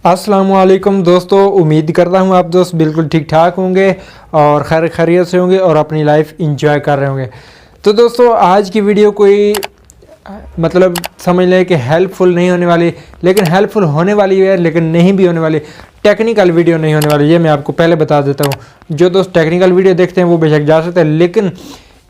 अस्सलामुअलैकुम दोस्तों, उम्मीद करता हूँ आप दोस्त बिल्कुल ठीक ठाक होंगे और खैर खैरियत से होंगे और अपनी लाइफ इंजॉय कर रहे होंगे। तो दोस्तों आज की वीडियो कोई मतलब समझ लें कि हेल्पफुल नहीं होने वाली, लेकिन हेल्पफुल होने वाली है, लेकिन नहीं भी होने वाली। टेक्निकल वीडियो नहीं होने वाली, ये मैं आपको पहले बता देता हूँ। जो दोस्त टेक्निकल वीडियो देखते हैं वो बेशक जा सकते हैं, लेकिन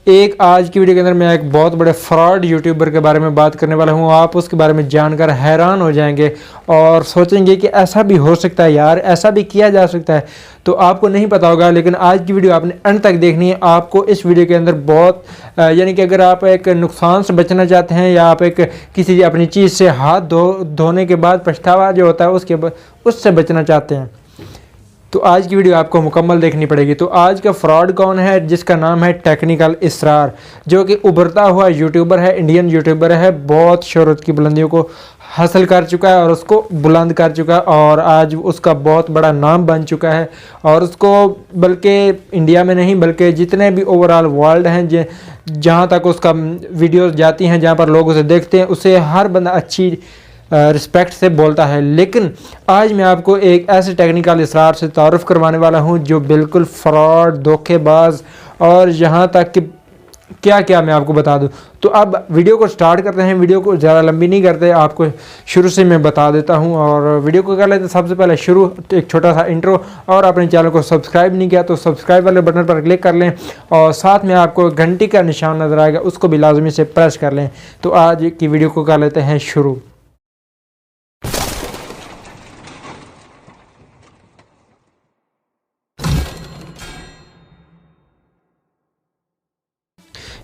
एक आज की वीडियो के अंदर मैं एक बहुत बड़े फ्रॉड यूट्यूबर के बारे में बात करने वाला हूँ। आप उसके बारे में जानकर हैरान हो जाएंगे और सोचेंगे कि ऐसा भी हो सकता है यार, ऐसा भी किया जा सकता है। तो आपको नहीं पता होगा, लेकिन आज की वीडियो आपने अंत तक देखनी है। आपको इस वीडियो के अंदर बहुत यानी कि अगर आप एक नुकसान से बचना चाहते हैं या आप एक किसी अपनी चीज़ से हाथ धोने के बाद पछतावा जो होता है उससे बचना चाहते हैं, तो आज की वीडियो आपको मुकम्मल देखनी पड़ेगी। तो आज का फ्रॉड कौन है? जिसका नाम है टेक्निकल इसरार, जो कि उभरता हुआ यूट्यूबर है, इंडियन यूट्यूबर है, बहुत शोहरत की बुलंदियों को हासिल कर चुका है और उसको बुलंद कर चुका है और आज उसका बहुत बड़ा नाम बन चुका है। और उसको बल्कि इंडिया में नहीं बल्कि जितने भी ओवरऑल वर्ल्ड हैं, जहाँ तक उसका वीडियोज़ जाती हैं, जहाँ पर लोग उसे देखते हैं, उसे हर बंदा अच्छी रिस्पेक्ट से बोलता है। लेकिन आज मैं आपको एक ऐसे टेक्निकल इसरार से तारुफ करवाने वाला हूं जो बिल्कुल फ्रॉड, धोखेबाज और यहाँ तक कि क्या क्या मैं आपको बता दूं। तो अब वीडियो को स्टार्ट करते हैं। वीडियो को ज़्यादा लंबी नहीं करते, आपको शुरू से मैं बता देता हूं और वीडियो को कर लेते हैं। सबसे पहले शुरू एक छोटा सा इंट्रो, और अपने चैनल को सब्सक्राइब नहीं किया तो सब्सक्राइब वाले बटन पर क्लिक कर लें और साथ में आपको घंटी का निशान नज़र आएगा, उसको भी लाजमी से प्रेस कर लें। तो आज की वीडियो को कर लेते हैं शुरू।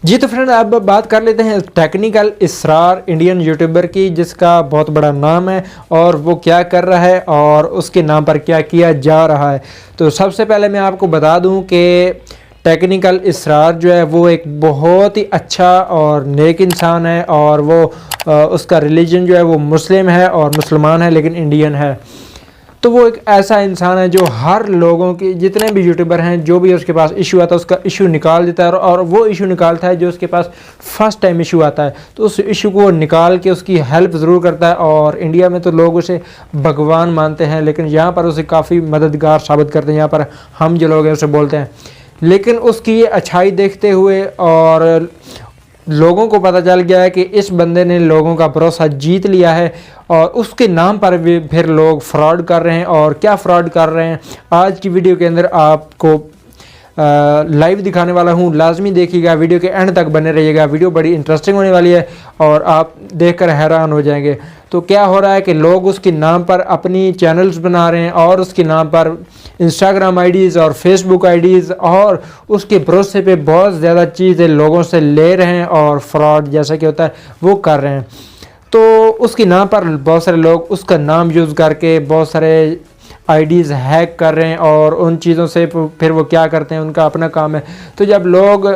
जी तो फ्रेंड, अब बात कर लेते हैं टेक्निकल इसरार इंडियन यूट्यूबर की, जिसका बहुत बड़ा नाम है और वो क्या कर रहा है और उसके नाम पर क्या किया जा रहा है। तो सबसे पहले मैं आपको बता दूं कि टेक्निकल इसरार जो है वो एक बहुत ही अच्छा और नेक इंसान है और वो उसका रिलीजन जो है वो मुस्लिम है और मुसलमान है, लेकिन इंडियन है। तो वो एक ऐसा इंसान है जो हर लोगों की, जितने भी यूट्यूबर हैं, जो भी उसके पास इशू आता है उसका इशू निकाल देता है और वो इशू निकालता है जो उसके पास फर्स्ट टाइम इशू आता है, तो उस इशू को निकाल के उसकी हेल्प ज़रूर करता है। और इंडिया में तो लोग उसे भगवान मानते हैं, लेकिन यहाँ पर उसे काफ़ी मददगार साबित करते हैं। यहाँ पर हम जो लोग हैं उसे बोलते हैं, लेकिन उसकी ये अच्छाई देखते हुए और लोगों को पता चल गया है कि इस बंदे ने लोगों का भरोसा जीत लिया है और उसके नाम पर भी फिर लोग फ्रॉड कर रहे हैं। और क्या फ्रॉड कर रहे हैं आज की वीडियो के अंदर आपको लाइव दिखाने वाला हूं। लाजमी देखिएगा, वीडियो के एंड तक बने रहिएगा। वीडियो बड़ी इंटरेस्टिंग होने वाली है और आप देखकर हैरान हो जाएंगे। तो क्या हो रहा है कि लोग उसके नाम पर अपनी चैनल्स बना रहे हैं और उसके नाम पर इंस्टाग्राम आईडीज़ और फेसबुक आईडीज़ और उसके भरोसे पे बहुत ज़्यादा चीज़ें लोगों से ले रहे हैं और फ्रॉड जैसा कि होता है वो कर रहे हैं। तो उसके नाम पर बहुत सारे लोग उसका नाम यूज़ करके बहुत सारे आईडीज़ हैक कर रहे हैं और उन चीज़ों से फिर वो क्या करते हैं, उनका अपना काम है। तो जब लोग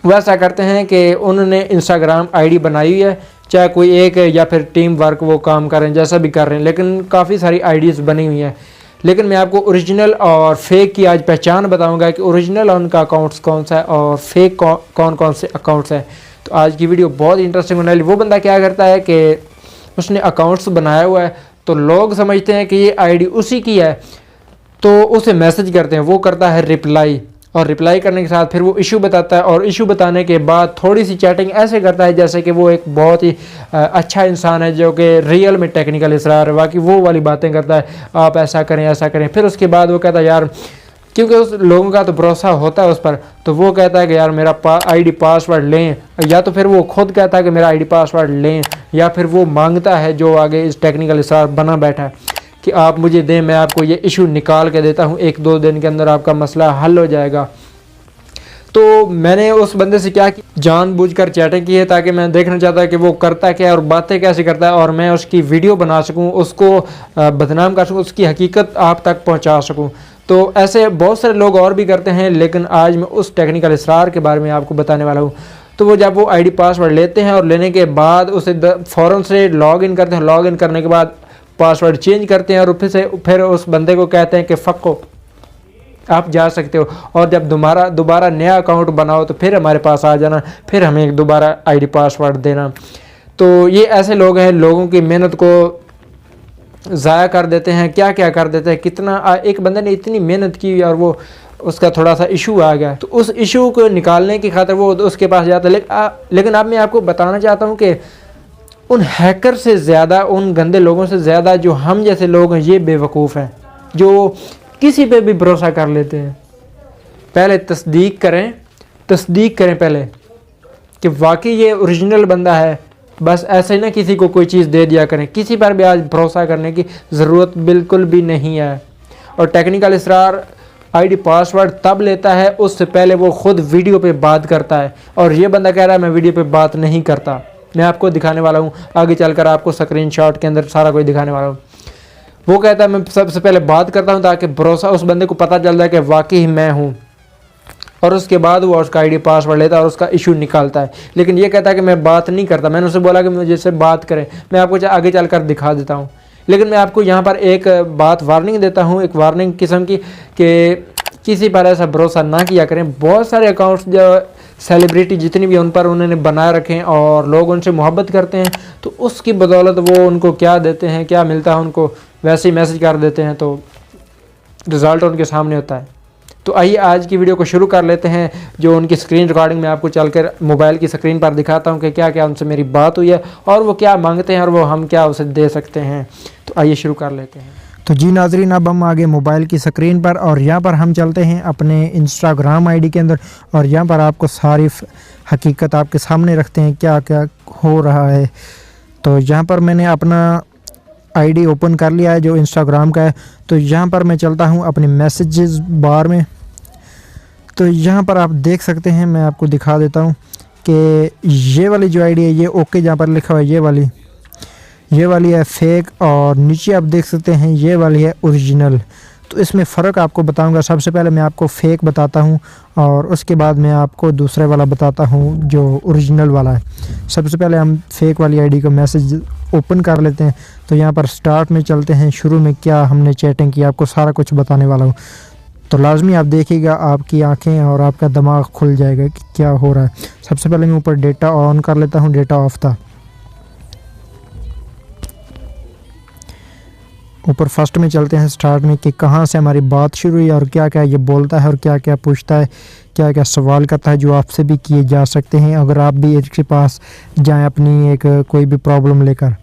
वैसा करते हैं कि उन्होंने इंस्टाग्राम आईडी बनाई हुई है, चाहे कोई एक या फिर टीम वर्क वो काम कर रहे हैं, जैसा भी कर रहे हैं, लेकिन काफ़ी सारी आईडीज़ बनी हुई हैं। लेकिन मैं आपको ओरिजिनल और फेक की आज पहचान बताऊंगा कि ओरिजिनल उनका अकाउंट्स कौन सा है और फेक कौन कौन से अकाउंट्स हैं। तो आज की वीडियो बहुत इंटरेस्टिंग होने वाली। वो बंदा क्या करता है कि उसने अकाउंट्स बनाया हुआ है, तो लोग समझते हैं कि ये आईडी उसी की है, तो उसे मैसेज करते हैं, वो करता है रिप्लाई, और रिप्लाई करने के साथ फिर वो इशू बताता है और इशू बताने के बाद थोड़ी सी चैटिंग ऐसे करता है जैसे कि वो एक बहुत ही अच्छा इंसान है जो कि रियल में टेक्निकल इसरार है, बाकी वो वाली बातें करता है, आप ऐसा करें ऐसा करें। फिर उसके बाद वो कहता है यार, क्योंकि उस लोगों का तो भरोसा होता है उस पर, तो वो कहता है कि यार मेरा आईडी पासवर्ड लें, या तो फिर वो खुद कहता है कि मेरा आईडी पासवर्ड लें, या फिर वो मांगता है जो आगे इस टेक्निकल इसरार बना बैठा है कि आप मुझे दें, मैं आपको ये इशू निकाल के देता हूँ, 1-2 दिन के अंदर आपका मसला हल हो जाएगा। तो मैंने उस बंदे से क्या जानबूझकर चैटिंग की है ताकि मैं देखना चाहता कि वो करता क्या है और बातें कैसे करता है और मैं उसकी वीडियो बना सकूं, उसको बदनाम कर सकूं, उसकी हकीकत आप तक पहुंचा सकूं। तो ऐसे बहुत सारे लोग और भी करते हैं, लेकिन आज मैं उस टेक्निकल इसरार के बारे में आपको बताने वाला हूँ। तो वो जब वो आईडी पासवर्ड लेते हैं और लेने के बाद उसे फ़ौरन से लॉग इन करते हैं, लॉग इन करने के बाद पासवर्ड चेंज करते हैं और फिर उस बंदे को कहते हैं कि फ़क्को आप जा सकते हो, और जब दोबारा नया अकाउंट बनाओ तो फिर हमारे पास आ जाना, फिर हमें दोबारा आईडी पासवर्ड देना। तो ये ऐसे लोग हैं, लोगों की मेहनत को ज़ाया कर देते हैं, क्या क्या कर देते हैं। कितना एक बंदे ने इतनी मेहनत की और वो उसका थोड़ा सा इशू आ गया, तो उस इशू को निकालने की खातिर वो उसके पास जाता है। लेकिन अब मैं आपको बताना चाहता हूँ कि उन हैकर से ज़्यादा, उन गंदे लोगों से ज़्यादा जो हम जैसे लोग हैं, ये बेवकूफ़ हैं जो किसी पे भी भरोसा कर लेते हैं। पहले तस्दीक करें पहले कि वाकई ये ओरिजिनल बंदा है। बस ऐसे ही ना किसी को कोई चीज़ दे दिया करें। किसी पर भी आज भरोसा करने की ज़रूरत बिल्कुल भी नहीं है। और टेक्निकल इसरार आईडी पासवर्ड तब लेता है, उससे पहले वो खुद वीडियो पे बात करता है। और ये बंदा कह रहा है मैं वीडियो पे बात नहीं करता। मैं आपको दिखाने वाला हूँ, आगे चलकर आपको स्क्रीनशॉट के अंदर सारा कुछ दिखाने वाला हूँ। वो कहता है मैं सबसे पहले बात करता हूँ ताकि भरोसा उस बंदे को पता चल जाए कि वाकई मैं हूँ, और उसके बाद वो उसका आईडी पासवर्ड लेता है और उसका इशू निकालता है। लेकिन ये कहता है कि मैं बात नहीं करता। मैंने उसे बोला कि मुझे से बात करें, मैं आपको आगे चलकर दिखा देता हूँ। लेकिन मैं आपको यहाँ पर एक बात वार्निंग देता हूँ, एक वार्निंग किस्म की, कि किसी पर ऐसा भरोसा ना किया करें। बहुत सारे अकाउंट्स जो सेलिब्रिटी जितनी भी उन पर उन्होंने बनाए रखे हैं और लोग उनसे मोहब्बत करते हैं, तो उसकी बदौलत वो उनको क्या देते हैं, क्या मिलता है उनको, वैसे ही मैसेज कर देते हैं, तो रिज़ल्ट उनके सामने होता है। तो आइए आज की वीडियो को शुरू कर लेते हैं। जो उनकी स्क्रीन रिकॉर्डिंग में आपको चलकर मोबाइल की स्क्रीन पर दिखाता हूं कि क्या क्या उनसे मेरी बात हुई है और वो क्या मांगते हैं और वो हम क्या उसे दे सकते हैं। तो आइए शुरू कर लेते हैं। तो जी नाजरीन, अब हम आगे मोबाइल की स्क्रीन पर और यहाँ पर हम चलते हैं अपने इंस्टाग्राम आईडी के अंदर और यहाँ पर आपको सारी हकीकत आपके सामने रखते हैं क्या क्या हो रहा है। तो यहाँ पर मैंने अपना आईडी ओपन कर लिया है जो इंस्टाग्राम का है। तो यहाँ पर मैं चलता हूँ अपने मैसेजेस बार में। तो यहाँ पर आप देख सकते हैं, मैं आपको दिखा देता हूँ कि ये वाली जो आईडी है ये ओके, जहाँ पर लिखा हुआ है ये वाली है फेक, और नीचे आप देख सकते हैं ये वाली है ओरिजिनल। तो इसमें फ़र्क आपको बताऊंगा। सबसे पहले मैं आपको फेक बताता हूं और उसके बाद मैं आपको दूसरे वाला बताता हूं जो ओरिजिनल वाला है। सबसे पहले हम फेक वाली आईडी का मैसेज ओपन कर लेते हैं। तो यहाँ पर स्टार्ट में चलते हैं, शुरू में क्या हमने चैटिंग की आपको सारा कुछ बताने वाला हूँ। तो लाजमी आप देखिएगा, आपकी आंखें और आपका दिमाग खुल जाएगा कि क्या हो रहा है। सबसे पहले मैं ऊपर डेटा ऑन कर लेता हूँ, डेटा ऑफ था। ऊपर फर्स्ट में चलते हैं स्टार्ट में कि कहाँ से हमारी बात शुरू हुई और क्या क्या ये बोलता है और क्या क्या पूछता है, क्या क्या सवाल करता है जो आपसे भी किए जा सकते हैं अगर आप भी इसके पास जाएं अपनी एक कोई भी प्रॉब्लम लेकर।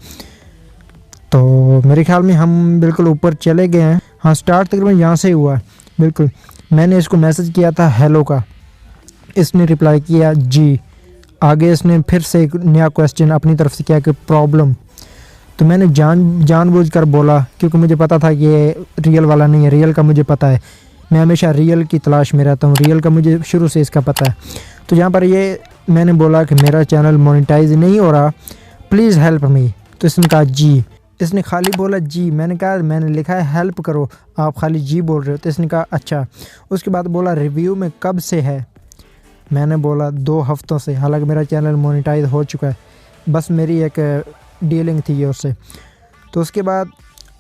तो मेरे ख्याल में हम बिल्कुल ऊपर चले गए हैं। हाँ, स्टार्ट तकरीबन यहाँ से हुआ है। बिल्कुल मैंने इसको मैसेज किया था हेलो का, इसने रिप्लाई किया जी। आगे इसने फिर से एक नया क्वेश्चन अपनी तरफ से किया कि प्रॉब्लम। तो मैंने जानबूझकर बोला क्योंकि मुझे पता था कि ये रियल वाला नहीं है। रियल का मुझे पता है, मैं हमेशा रियल की तलाश में रहता हूँ, रियल का मुझे शुरू से इसका पता है। तो यहाँ पर ये मैंने बोला कि मेरा चैनल मोनेटाइज नहीं हो रहा, प्लीज़ हेल्प मी। तो इसने कहा जी। इसने खाली बोला जी। मैंने कहा मैंने लिखा है हेल्प करो, आप खाली जी बोल रहे हो। तो इसने कहा अच्छा। उसके बाद बोला रिव्यू में कब से है। मैंने बोला 2 हफ्तों से, हालांकि मेरा चैनल मोनेटाइज हो चुका है, बस मेरी एक डीलिंग थी ये उससे। तो उसके बाद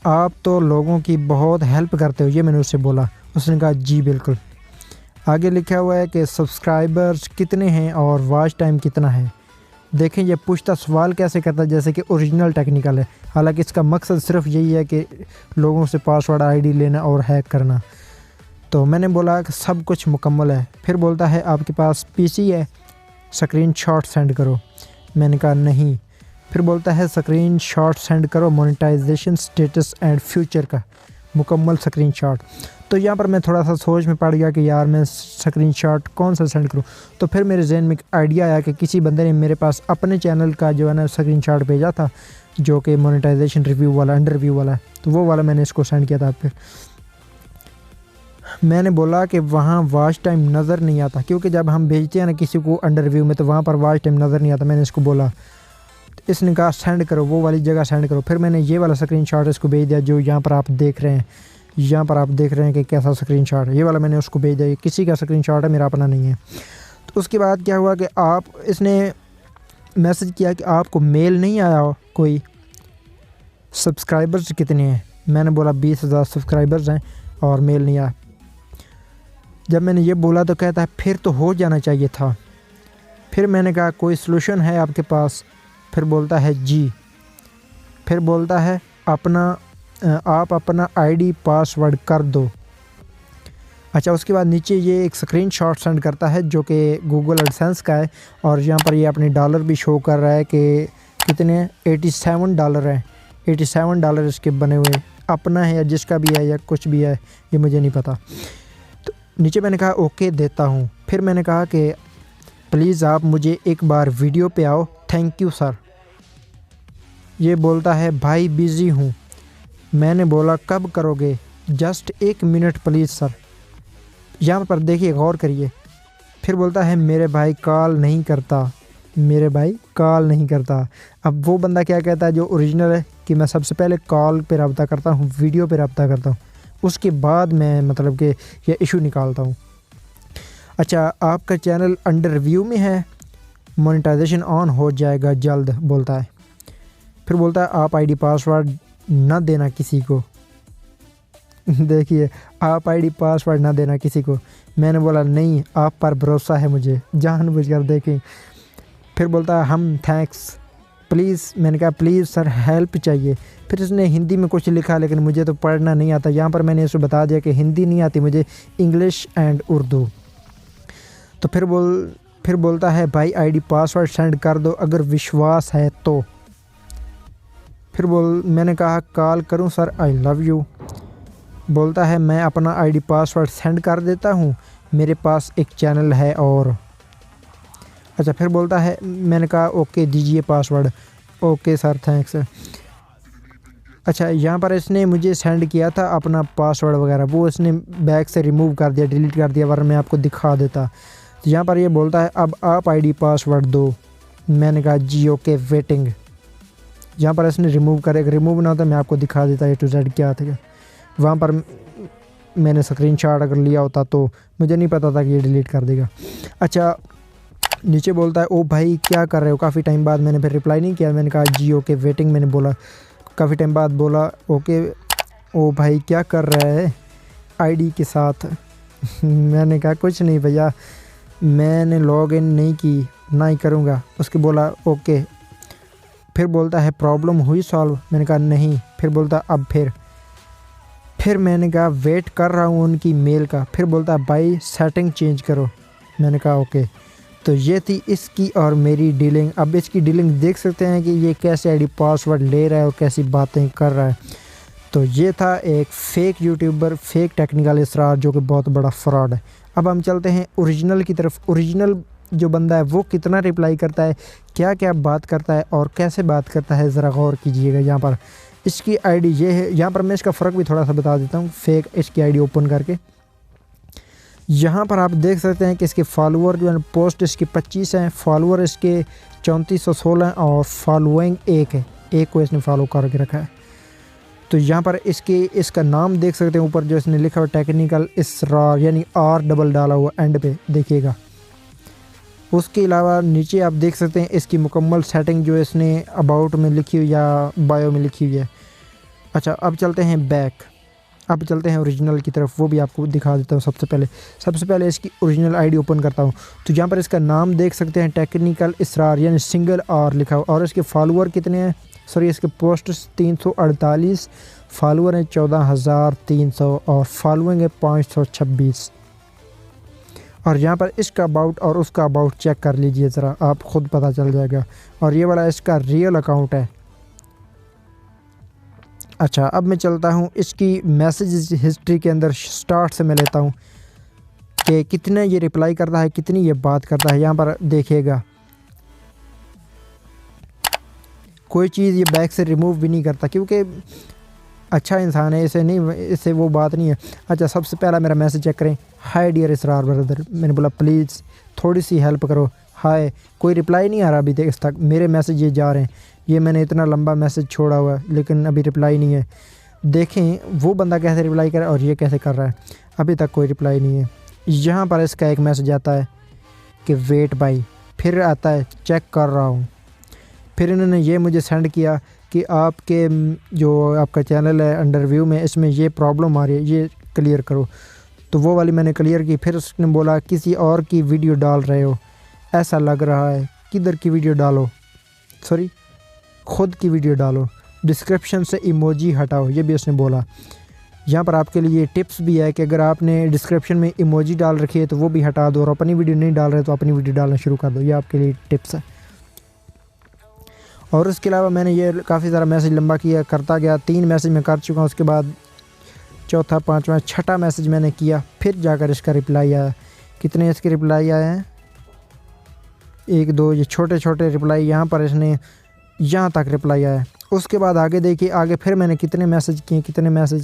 आप तो लोगों की बहुत हेल्प करते हो, ये मैंने उससे बोला। उसने कहा जी बिल्कुल। आगे लिखा हुआ है कि सब्सक्राइबर्स कितने हैं और वॉच टाइम कितना है। देखें ये पूछता सवाल कैसे करता है जैसे कि ओरिजिनल टेक्निकल है, हालांकि इसका मकसद सिर्फ यही है कि लोगों से पासवर्ड आईडी लेना और हैक करना। तो मैंने बोला कि सब कुछ मुकम्मल है। फिर बोलता है आपके पास पीसी है, स्क्रीनशॉट सेंड करो। मैंने कहा नहीं। फिर बोलता है स्क्रीनशॉट सेंड करो मोनेटाइजेशन स्टेटस एंड फ्यूचर का मुकम्मल स्क्रीनशॉट। तो यहाँ पर मैं थोड़ा सा सोच में पड़ गया कि यार मैं स्क्रीनशॉट कौन सा सेंड करूँ। तो फिर मेरे जहन में एक आइडिया आया कि किसी बंदे ने मेरे पास अपने चैनल का जो है ना स्क्रीनशॉट भेजा था जो कि मोनेटाइजेशन रिव्यू वाला, अंडर रिव्यू वाला है। तो वो वाला मैंने इसको सेंड किया था। फिर मैंने बोला कि वहाँ वॉच टाइम नज़र नहीं आता, क्योंकि जब हम भेजते हैं ना किसी को अंडर रिव्यू में तो वहाँ पर वॉच टाइम नज़र नहीं आता। मैंने इसको बोला, इसने कहा सेंड करो, वो वाली जगह सेंड करो। फिर मैंने ये वाला स्क्रीनशॉट इसको भेज दिया जो यहाँ पर आप देख रहे हैं। यहाँ पर आप देख रहे हैं कि कैसा स्क्रीनशॉट है, ये वाला मैंने उसको भेज दिया। किसी का स्क्रीनशॉट है, मेरा अपना नहीं है। तो उसके बाद क्या हुआ कि इसने मैसेज किया कि आपको मेल नहीं आया कोई, सब्सक्राइबर्स कितने हैं। मैंने बोला 20,000 सब्सक्राइबर्स हैं और मेल नहीं आया। जब मैंने ये बोला तो कहता है फिर तो हो जाना चाहिए था। फिर मैंने कहा कोई सलूशन है आपके पास। फिर बोलता है जी। फिर बोलता है अपना आप अपना आईडी पासवर्ड कर दो। अच्छा, उसके बाद नीचे ये एक स्क्रीनशॉट सेंड करता है जो कि गूगल एडसेंस का है, और यहाँ पर ये अपने डॉलर भी शो कर रहा है कि कितने $87 हैं। $87 इसके बने हुए, अपना है या जिसका भी है या कुछ भी है, ये मुझे नहीं पता। तो नीचे मैंने कहा ओके देता हूँ। फिर मैंने कहा कि प्लीज़ आप मुझे एक बार वीडियो पे आओ, थैंक यू सर। ये बोलता है भाई बिज़ी हूँ। मैंने बोला कब करोगे, जस्ट 1 मिनट प्लीज़ सर। यहाँ पर देखिए, गौर करिए। फिर बोलता है मेरे भाई कॉल नहीं करता, मेरे भाई कॉल नहीं करता। अब वो बंदा क्या कहता है जो ओरिजिनल है कि मैं सबसे पहले कॉल पे रब्ता करता हूँ, वीडियो पे रब्ता करता हूँ, उसके बाद मैं मतलब कि ये इशू निकालता हूँ। अच्छा, आपका चैनल अंडर रिव्यू में है, मोनेटाइजेशन ऑन हो जाएगा जल्द, बोलता है। फिर बोलता है आप आईडी पासवर्ड ना देना किसी को। देखिए, आप आईडी पासवर्ड ना देना किसी को। मैंने बोला नहीं, आप पर भरोसा है मुझे, जानबूझकर देखें। फिर बोलता है हम थैंक्स प्लीज़। मैंने कहा प्लीज़ सर हेल्प चाहिए। फिर इसने हिंदी में कुछ लिखा, लेकिन मुझे तो पढ़ना नहीं आता। यहाँ पर मैंने इसे बता दिया कि हिंदी नहीं आती मुझे, इंग्लिश एंड उर्दू। तो फिर बोलता है भाई आईडी पासवर्ड सेंड कर दो अगर विश्वास है तो। फिर मैंने कहा कॉल करूं सर, आई लव यू। बोलता है मैं अपना आईडी पासवर्ड सेंड कर देता हूं, मेरे पास एक चैनल है और। अच्छा, फिर बोलता है, मैंने कहा ओके दीजिए पासवर्ड। Okay sir thanks. अच्छा, यहाँ पर इसने मुझे सेंड किया था अपना पासवर्ड वगैरह, वो इसने बैग से रिमूव कर दिया, डिलीट कर दिया, वरना मैं आपको दिखा देता। तो यहाँ पर ये बोलता है अब आप आईडी पासवर्ड दो। मैंने कहा जी ओके वेटिंग। यहाँ पर इसने रिमूव करेगा, रिमूव ना होता मैं आपको दिखा देता A to Z क्या था। वहाँ पर मैंने स्क्रीनशॉट अगर लिया होता तो मुझे नहीं पता था कि ये डिलीट कर देगा। अच्छा, नीचे बोलता है ओ भाई क्या कर रहे हो, काफ़ी टाइम बाद। मैंने फिर रिप्लाई नहीं किया, मैंने कहा जी ओके वेटिंग। मैंने बोला काफ़ी टाइम बाद बोला ओके। ओ भाई क्या कर रहा है आईडी के साथ। मैंने कहा कुछ नहीं भैया, मैंने लॉग इन नहीं की, ना ही करूँगा। उसके बोला ओके। फिर बोलता है प्रॉब्लम हुई सॉल्व। मैंने कहा नहीं। फिर बोलता अब फिर मैंने कहा वेट कर रहा हूँ उनकी मेल का। फिर बोलता भाई सेटिंग चेंज करो। मैंने कहा ओके। तो ये थी इसकी और मेरी डीलिंग। अब इसकी डीलिंग देख सकते हैं कि ये कैसे आईडी पासवर्ड ले रहा है और कैसी बातें कर रहा है। तो ये था एक फ़ेक यूट्यूबर, फेक टेक्निकल इसरार, जो कि बहुत बड़ा फ्रॉड है। अब हम चलते हैं ओरिजिनल की तरफ। ओरिजिनल जो बंदा है वो कितना रिप्लाई करता है, क्या क्या बात करता है और कैसे बात करता है, ज़रा गौर कीजिएगा। यहाँ पर इसकी आईडी ये है। यहाँ पर मैं इसका फ़र्क भी थोड़ा सा बता देता हूँ फेक इसकी आईडी ओपन करके। यहाँ पर आप देख सकते हैं कि इसके फॉलोअर जो है, पोस्ट इसके 25 हैं, फॉलोअर इसके 3416 और फॉलोइंग 1 है, 1 को इसने फॉलो करके रखा है। तो यहाँ पर इसका नाम देख सकते हैं ऊपर जो इसने लिखा हुआ टेक्निकल इसरार, यानी R डाला हुआ एंड पे, देखिएगा। उसके अलावा नीचे आप देख सकते हैं इसकी मुकम्मल सेटिंग जो इसने अबाउट में लिखी हुई या बायो में लिखी हुई है। अच्छा, अब चलते हैं बैक। अब चलते हैं ओरिजिनल की तरफ, वो भी आपको दिखा देता हूँ। सबसे पहले इसकी ओरिजिनल आईडी ओपन करता हूँ। तो यहाँ पर इसका नाम देख सकते हैं टेक्निकल इसरार, यानी सिंगल R लिखा हुआ। और इसके फॉलोअर कितने हैं, सॉरी इसके पोस्ट 348, फॉलोअर हैं 14,300 और फॉलोइंग है 526। और यहाँ पर इसका अबाउट और उसका अबाउट चेक कर लीजिए ज़रा, आप ख़ुद पता चल जाएगा। और ये वाला इसका रियल अकाउंट है। अच्छा, अब मैं चलता हूँ इसकी मैसेज हिस्ट्री के अंदर। स्टार्ट से मैं लेता हूँ कि कितने ये रिप्लाई करता है, कितनी ये बात करता है। यहाँ पर देखिएगा कोई चीज़ ये बैक से रिमूव भी नहीं करता, क्योंकि अच्छा इंसान है, इससे वो बात नहीं है। अच्छा, सबसे पहला मेरा मैसेज चेक करें। हाय डियर इसरार ब्रदर। मैंने बोला प्लीज़ थोड़ी सी हेल्प करो। हाय, कोई रिप्लाई नहीं आ रहा अभी तक। मेरे मैसेज ये जा रहे हैं, ये मैंने इतना लंबा मैसेज छोड़ा हुआ है लेकिन अभी रिप्लाई नहीं है। देखें वो बंदा कैसे रिप्लाई कर रहा है और ये कैसे कर रहा है, अभी तक कोई रिप्लाई नहीं है। यहाँ पर इसका एक मैसेज आता है कि वेट बाई, फिर आता है चेक कर रहा हूँ। फिर इन्होंने ये मुझे सेंड किया कि आपके जो आपका चैनल है अंडर व्यू में, इसमें ये प्रॉब्लम आ रही है, ये क्लियर करो। तो वो वाली मैंने क्लियर की। फिर उसने बोला किसी और की वीडियो डाल रहे हो, ऐसा लग रहा है, किधर की वीडियो डालो, सॉरी खुद की वीडियो डालो। डिस्क्रिप्शन से इमोजी हटाओ, ये भी उसने बोला। यहाँ पर आपके लिए टिप्स भी है कि अगर आपने डिस्क्रिप्शन में इमोजी डाल रखी है तो वो भी हटा दो, और अपनी वीडियो नहीं डाल रहे तो अपनी वीडियो डालना शुरू कर दो। ये आपके लिए टिप्स है। और उसके अलावा मैंने ये काफ़ी सारा मैसेज लंबा किया, करता गया, 3 मैसेज मैं कर चुका हूँ। उसके बाद चौथा, 5वां, 6ठा मैसेज मैंने किया, फिर जाकर इसका रिप्लाई आया। कितने इसके रिप्लाई आए हैं? 1 2, ये छोटे छोटे रिप्लाई, यहाँ पर इसने यहाँ तक रिप्लाई आया। उसके बाद आगे देखिए, आगे फिर मैंने कितने मैसेज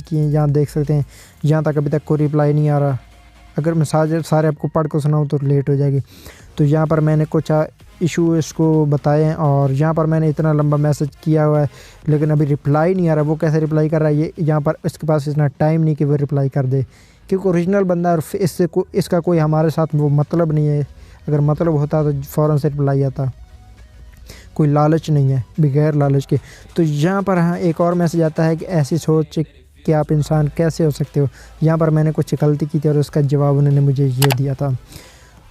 किए यहाँ देख सकते हैं। यहाँ तक अभी तक कोई रिप्लाई नहीं आ रहा। अगर मैं सारे आपको पढ़ कर सुनाऊँ तो लेट हो जाएगी। तो यहाँ पर मैंने कुछ इशू इसको बताए हैं, और यहाँ पर मैंने इतना लंबा मैसेज किया हुआ है लेकिन अभी रिप्लाई नहीं आ रहा। वो कैसे रिप्लाई कर रहा है, ये यहाँ पर इसके पास इतना टाइम नहीं कि वो रिप्लाई कर दे, क्योंकि ओरिजिनल बंदा है और इसका कोई हमारे साथ वो मतलब नहीं है। अगर मतलब होता तो फ़ौरन से रिप्लाई आता। कोई लालच नहीं है, बगैर लालच के। तो यहाँ पर हाँ एक और मैसेज आता है कि ऐसी सोच कि आप इंसान कैसे हो सकते हो। यहाँ पर मैंने कुछ गलती की थी और उसका जवाब उन्होंने मुझे ये दिया था।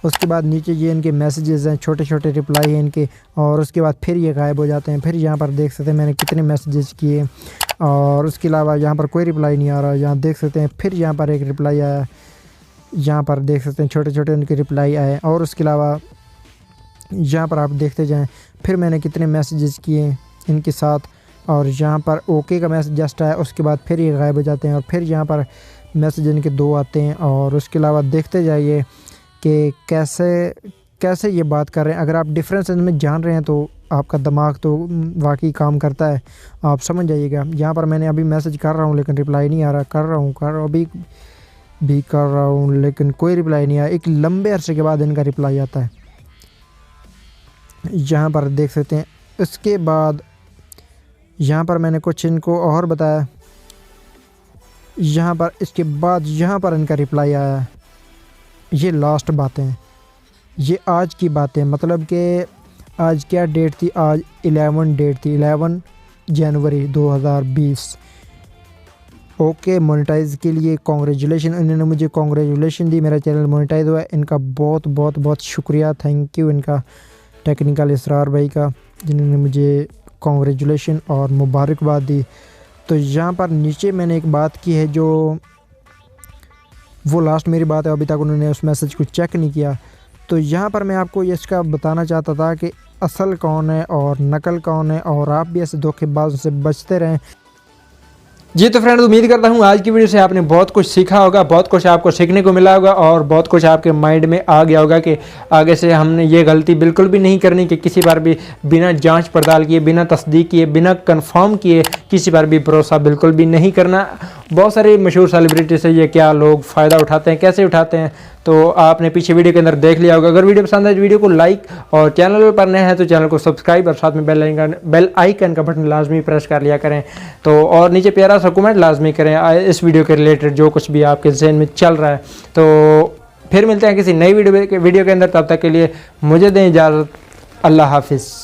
उसके बाद नीचे ये इनके मैसेजेस हैं, छोटे छोटे रिप्लाई हैं इनके, और उसके बाद फिर ये गायब हो जाते हैं। फिर यहाँ पर देख सकते हैं मैंने कितने मैसेजेस किए, और उसके अलावा यहाँ पर कोई रिप्लाई नहीं आ रहा। यहाँ देख सकते हैं फिर यहाँ पर एक रिप्लाई आया, यहाँ पर देख सकते हैं छोटे छोटे उनके रिप्लाई आए। और उसके अलावा यहाँ पर आप देखते जाएं फिर मैंने कितने मैसेजेस किए इनके साथ, और यहाँ पर ओके का मैसेज जस्ट आया। उसके बाद फिर ये गायब हो जाते हैं, और फिर यहाँ पर मैसेज इनके 2 आते हैं। और उसके अलावा देखते जाइए कि कैसे ये बात कर रहे हैं। अगर आप डिफरेंस इनमें जान रहे हैं तो आपका दिमाग तो वाकई काम करता है, आप समझ जाइएगा। यहाँ पर मैंने अभी मैसेज कर रहा हूँ लेकिन रिप्लाई नहीं आ रहा, कर रहा हूँ अभी भी कर रहा हूँ लेकिन कोई रिप्लाई नहीं आया। एक लंबे अरसे के बाद इनका रिप्लाई आता है, यहाँ पर देख सकते हैं। इसके बाद यहाँ पर मैंने कुछ इनको और बताया, यहाँ पर इसके बाद यहाँ पर इनका रिप्लाई आया। ये लास्ट बातें हैं, ये आज की बातें, मतलब कि आज क्या डेट थी, आज 11 डेट थी, 11 जनवरी 2020। ओके मोनेटाइज के लिए कॉन्ग्रेचुलेशन, इन्होंने मुझे कॉन्ग्रेचुलेशन दी, मेरा चैनल मोनेटाइज हुआ है। इनका बहुत बहुत बहुत शुक्रिया, थैंक यू इनका, टेक्निकल इसरार भाई का, जिन्होंने मुझे कॉन्ग्रेचुलेशन और मुबारकबाद दी। तो यहाँ पर नीचे मैंने एक बात की है, जो वो लास्ट मेरी बात है, अभी तक उन्होंने उस मैसेज को चेक नहीं किया। तो यहाँ पर मैं आपको इसका बताना चाहता था कि असल कौन है और नकल कौन है, और आप भी ऐसे धोखेबाजों से बचते रहें। जी तो फ्रेंड, उम्मीद करता हूँ आज की वीडियो से आपने बहुत कुछ सीखा होगा, बहुत कुछ आपको सीखने को मिला होगा, और बहुत कुछ आपके माइंड में आ गया होगा कि आगे से हमने ये गलती बिल्कुल भी नहीं करनी कि किसी बार भी बिना जांच पड़ताल किए, बिना तस्दीक किए, बिना कंफर्म किए किसी पर भी भरोसा बिल्कुल भी नहीं करना। बहुत सारे मशहूर सेलिब्रिटी से ये क्या लोग फ़ायदा उठाते हैं, कैसे उठाते हैं, तो आपने पीछे वीडियो के अंदर देख लिया होगा। अगर वीडियो पसंद है तो वीडियो को लाइक, और चैनल पर नए हैं तो चैनल को सब्सक्राइब, और साथ में बेल आइकन का बटन लाजमी प्रेस कर लिया करें। तो और नीचे प्यारा सा कमेंट लाजमी करें इस वीडियो के रिलेटेड, जो कुछ भी आपके जहन में चल रहा है। तो फिर मिलते हैं किसी नई वीडियो के अंदर, तब तक के लिए मुझे दें इजाज़त। अल्लाह हाफिज़।